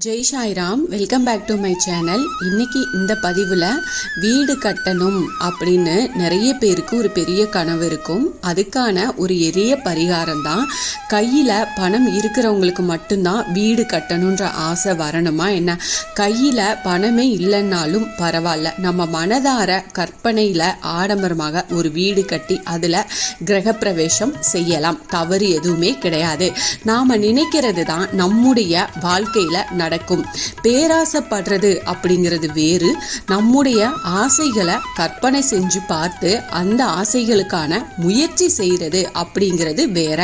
Jai Sairam, welcome back to my channel. இன்னைக்கு இந்த பதிவில் வீடு கட்டணும் அப்படின்னு நிறைய பேருக்கு ஒரு பெரிய கனவு இருக்கும். அதுக்கான ஒரு எளிய பரிகாரம் தான். கையில் பணம் இருக்கிறவங்களுக்கு மட்டும்தான் வீடு கட்டணுன்ற ஆசை வரணுமா என்ன? கையில் பணமே இல்லைன்னாலும் பரவாயில்ல, நம்ம மனதார கற்பனையில் ஆடம்பரமாக ஒரு வீடு கட்டி அதில் கிரகப்பிரவேசம் செய்யலாம். தவறு எதுவுமே கிடையாது. நாம் நினைக்கிறது தான் நம்முடைய வாழ்க்கையில் நடக்கும். பேராசைப்படுறது அப்படிங்கிறது வேறு, நம்முடைய ஆசைகளை கற்பனை செஞ்சு பார்த்து அந்த ஆசைகளுக்கான முயற்சி செய்யறது அப்படிங்கிறது வேற.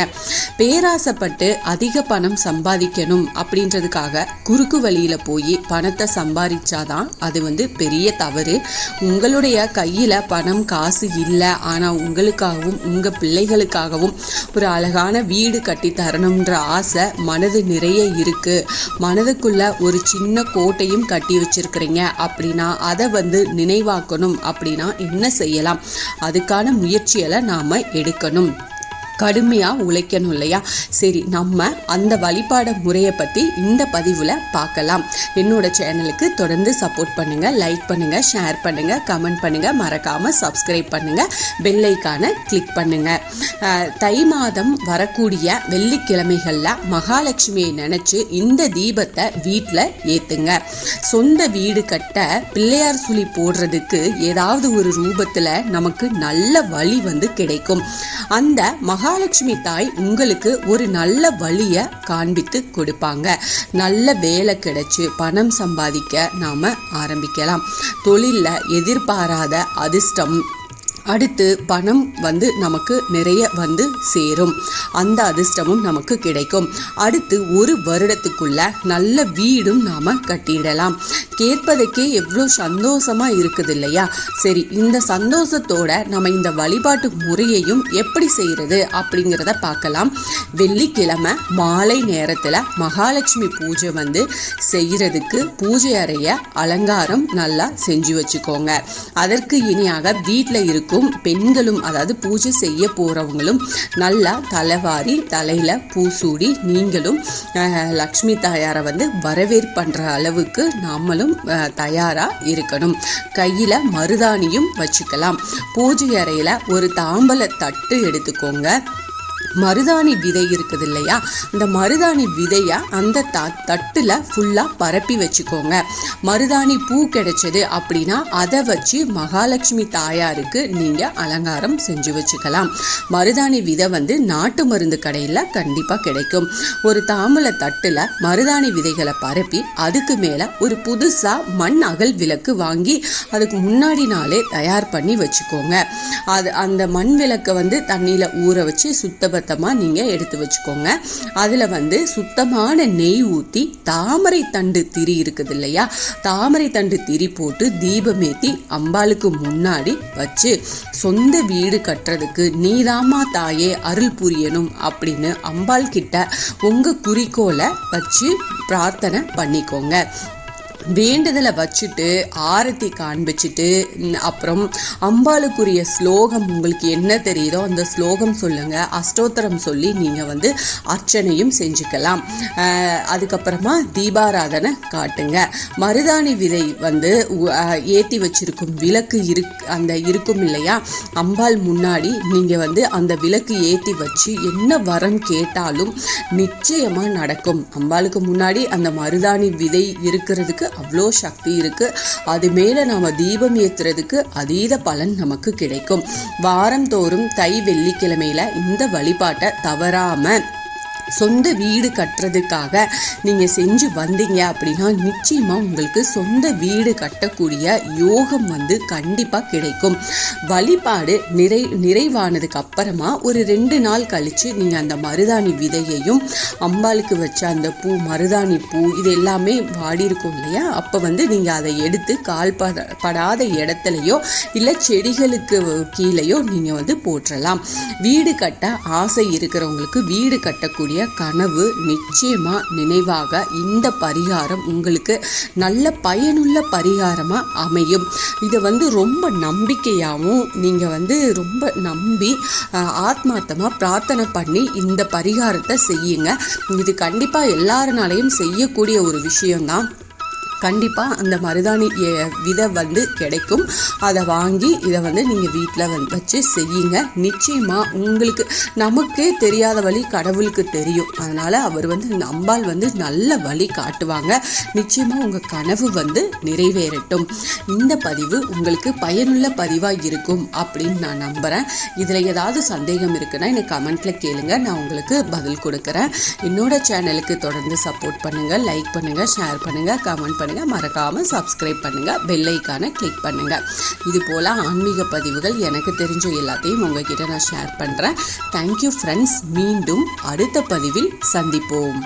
பேராசைப்பட்டு அதிக பணம் சம்பாதிக்கணும் அப்படின்றதுக்காக குறுக்கு வழியில போய் பணத்தை சம்பாதிச்சாதான் அது பெரிய தவறு. உங்களுடைய கையில பணம் காசு இல்லை, ஆனா உங்களுக்காகவும் உங்க பிள்ளைகளுக்காகவும் ஒரு அழகான வீடு கட்டி தரணும்ன்ற ஆசை மனது நிறைய இருக்கு. மனதுக்குள்ள ஒரு சின்ன கோட்டையும் கட்டி வச்சிருக்கிறீங்க அப்படின்னா அதை நினைவாக்கணும் அப்படின்னா என்ன செய்யலாம்? அதுக்கான முயற்சிகளை நாம எடுக்கணும், கடுமையாக உழைக்கணும் இல்லையா? சரி, நம்ம அந்த வழிபாடு முறையை பற்றி இந்த பதிவில் பார்க்கலாம். என்னோட சேனலுக்கு தொடர்ந்து சப்போர்ட் பண்ணுங்கள், லைக் பண்ணுங்கள், ஷேர் பண்ணுங்கள், கமெண்ட் பண்ணுங்கள், மறக்காமல் சப்ஸ்கிரைப் பண்ணுங்கள், பெல் ஐகானை கிளிக் பண்ணுங்கள். தை மாதம் வரக்கூடிய வெள்ளிக்கிழமைகளில் மகாலட்சுமியை நினச்சி இந்த தீபத்தை வீட்டில் ஏற்றுங்க. சொந்த வீடு கட்ட பிள்ளையார் சுழி போடுறதுக்கு ஏதாவது ஒரு ரூபத்தில் நமக்கு நல்ல வழி கிடைக்கும். அந்த மகாலட்சுமி தாய் உங்களுக்கு ஒரு நல்ல வழியை காண்பித்து கொடுப்பாங்க. நல்ல வேலை கிடைச்சு பணம் சம்பாதிக்க நாம ஆரம்பிக்கலாம். தொழில்ல எதிர்பாராத அதிர்ஷ்டம், அடுத்து பணம் நமக்கு நிறைய சேரும். அந்த அதிர்ஷ்டமும் நமக்கு கிடைக்கும். அடுத்து ஒரு வருடத்துக்குள்ள நல்ல வீடும் நாம கட்டிடலாம். கேட்பதற்கே எவ்வளோ சந்தோஷமா இருக்குது இல்லையா? சரி, இந்த சந்தோஷத்தோட நம்ம இந்த வழிபாட்டு முறையையும் எப்படி செய்யறது அப்படிங்கிறத பார்க்கலாம். வெள்ளிக்கிழமை மாலை நேரத்துல மகாலட்சுமி பூஜை செய்யறதுக்கு பூஜை அறைய அலங்காரம் நல்லா செஞ்சு வச்சுக்கோங்க. அதற்கு இணையாக வீட்டில் இருக்கும் பெண்களும், அதாவது பூஜை செய்ய போறவங்களும் நல்லா தலைவாரி தலையில பூசூடி நீங்களும் லக்ஷ்மி தாயாரை வரவேற்பு பண்ற அளவுக்கு நாமளும் தயாரா இருக்கணும். கையில மருதாணியும் வச்சுக்கலாம். பூஜை அறையில ஒரு தாம்பல தட்டு எடுத்துக்கோங்க. மருதாணி விதை இருக்குது இல்லையா? அந்த மருதாணி விதைய அந்த தட்டுல ஃபுல்லா பரப்பி வச்சுக்கோங்க. மருதாணி பூ கிடைச்சது அப்படின்னா அதை வச்சு மகாலட்சுமி தாயாருக்கு நீங்க அலங்காரம் செஞ்சு வச்சுக்கலாம். மருதாணி விதை நாட்டு மருந்து கடையில கண்டிப்பா கிடைக்கும். ஒரு தாம்பல தட்டுல மருதாணி விதைகளை பரப்பி அதுக்கு மேல ஒரு புதுசா மண் அகல் விளக்கு வாங்கி அதுக்கு முன்னாடி நாளே தயார் பண்ணி வச்சுக்கோங்க. அந்த மண் விளக்கை தண்ணியில ஊற வச்சு சுத்தபத்தமா நீங்க எடுத்து வச்சுக்கோங்க. அதுல சுத்தமான நெய் ஊத்தி தாமரை தண்டு திரி இருக்குது இல்லையா? தாமரை தண்டு திரி போட்டு தீபமேத்தி அம்பாளுக்கு முன்னாடி வச்சு, சொந்த வீடு கட்டுறதுக்கு நீதாமா தாயே அருள் புரியணும் அப்படின்னு அம்பாள் கிட்ட உங்க குறிக்கோளை வச்சு பிரார்த்தனை பண்ணிக்கோங்க. வேண்டுதலை வச்சுட்டு ஆரத்தி காண்பிச்சுட்டு அப்புறம் அம்பாளுக்குரிய ஸ்லோகம் உங்களுக்கு என்ன தெரியுதோ அந்த ஸ்லோகம் சொல்லுங்க. அஷ்டோத்திரம் சொல்லி நீங்க அர்ச்சனையும் செஞ்சுக்கலாம். அதுக்கப்புறமா தீபாராதனை காட்டுங்க. மருதாணி விதை ஏற்றி வச்சிருக்கும் விளக்கு இருக்கும் இல்லையா? அம்பாள் முன்னாடி நீங்க அந்த விளக்கு ஏற்றி வச்சு என்ன வரம் கேட்டாலும் நிச்சயமா நடக்கும். அம்பாளுக்கு முன்னாடி அந்த மருதாணி விதை இருக்கிறதுக்கு அவ்வளோ சக்தி இருக்கு. அது மேல நாம தீபம் ஏத்துறதுக்கு அதீத பலன் நமக்கு கிடைக்கும். வாரந்தோறும் தை வெள்ளிக்கிழமையில இந்த வழிபாட்டை தவறாம சொந்த வீடு கட்டுறதுக்காக நீங்க செஞ்சு வந்தீங்க அப்படின்னா நிச்சயமா உங்களுக்கு சொந்த வீடு கட்டக்கூடிய யோகம் கண்டிப்பா கிடைக்கும். வழிபாடு நிறைவானதுக்கு அப்புறமா ஒரு 2 நாள் கழிச்சு நீங்க அந்த மருதாணி விதையையும் அம்பாளுக்கு வச்ச அந்த பூ, மருதாணி பூ இது எல்லாமே வாடி இருக்கும் இல்லையா? அப்ப நீங்க அதை எடுத்து கால் படாத இடத்துலயோ இல்ல செடிகளுக்கு கீழேயோ நீங்க போட்டுறலாம். வீடு கட்ட ஆசை இருக்கிறவங்களுக்கு வீடு கட்டக்கூடிய கனவு நிச்சயமாக நினைவாக இந்த பரிகாரம் உங்களுக்கு நல்ல பயனுள்ள பரிகாரமாக அமையும். இதை ரொம்ப நம்பிக்கையாகவும் நீங்கள் ரொம்ப நம்பி ஆத்மார்த்தமாக பிரார்த்தனை பண்ணி இந்த பரிகாரத்தை செய்யுங்க. இது கண்டிப்பாக எல்லாருனாலையும் செய்யக்கூடிய ஒரு விஷயம்தான். கண்டிப்பாக அந்த மருதாணி விதை கிடைக்கும். அதை வாங்கி இதை நீங்கள் வீட்டில் வச்சு செய்யுங்க. நிச்சயமாக உங்களுக்கு நமக்கே தெரியாத வழி கடவுளுக்கு தெரியும். அதனால் அவர் அம்பாள் நல்ல வழி காட்டுவாங்க. நிச்சயமாக உங்கள் கனவு நிறைவேறட்டும். இந்த பதிவு உங்களுக்கு பயனுள்ள பதிவாக இருக்கும் அப்படின்னு நான் நம்புகிறேன். இதில் ஏதாவது சந்தேகம் இருக்குன்னா எனக்கு கமெண்ட்டில் கேளுங்க, நான் உங்களுக்கு பதில் கொடுக்குறேன். என்னோட சேனலுக்கு தொடர்ந்து சப்போர்ட் பண்ணுங்கள், லைக் பண்ணுங்கள், ஷேர் பண்ணுங்கள், கமெண்ட் பண்ணுங்கள், மறக்காமல் சப்ஸ்கிரைப் பண்ணுங்கள், பெல் ஐக்கானை கிளிக் பண்ணுங்கள். இது போல் ஆன்மீக பதிவுகள் எனக்கு தெரிஞ்ச எல்லாத்தையும் உங்ககிட்ட நான் ஷேர் பண்ணுறேன். Thank you friends. மீண்டும் அடுத்த பதிவில் சந்திப்போம்.